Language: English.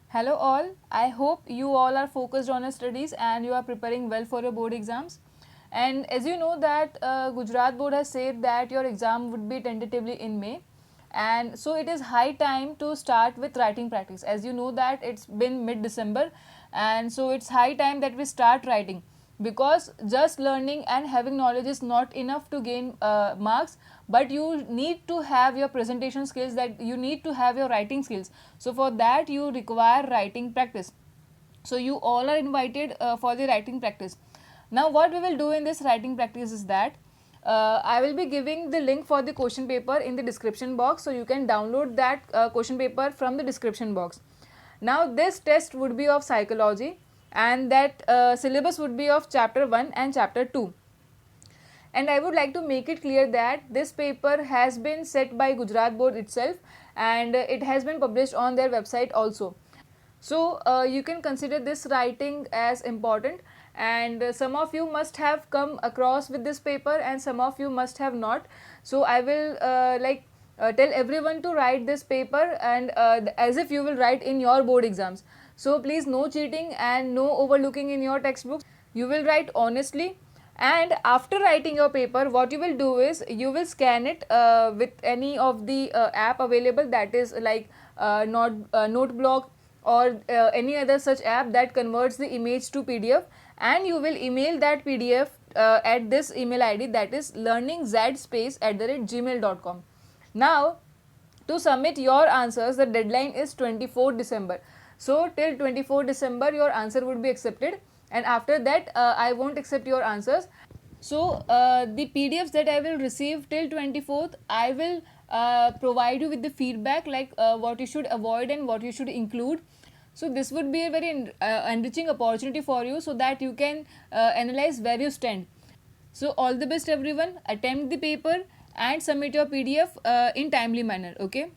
Hello all, I hope you all are focused on your studies and you are preparing well for your board exams. And as you know that Gujarat board has said that your exam would be tentatively in May, and so it is high time to start with writing practice. As you know that it's been mid December, and so it's high time that we start writing, because just learning and having knowledge is not enough to gain marks, but you need to have your presentation skills, that you need to have your writing skills. So for that you require writing practice. So you all are invited for the writing practice. Now what we will do in this writing practice is that I will be giving the link for the question paper in the description box, so you can download that question paper from the description box. Now this test would be of psychology, and that syllabus would be of chapter 1 and chapter 2. And I would like to make it clear that this paper has been set by Gujarat board itself, and it has been published on their website also. So you can consider this writing as important, and some of you must have come across with this paper and some of you must have not. So I will tell everyone to write this paper, and as if you will write in your board exams. So please, no cheating and no overlooking in your textbooks. You will write honestly, and after writing your paper, what you will do is you will scan it with any of the app available, that is like Noteblock or any other such app that converts the image to PDF, and you will email that PDF at this email ID, that is learningzspace@gmail.com. Now to submit your answers, the deadline is 24 December. So till 24 December your answer would be accepted, and after that I won't accept your answers. So the PDFs that I will receive till 24th, I will provide you with the feedback, like what you should avoid and what you should include. So this would be a very enriching opportunity for you, so that you can analyze where you stand. So all the best everyone, attempt the paper and submit your PDF in timely manner. Okay.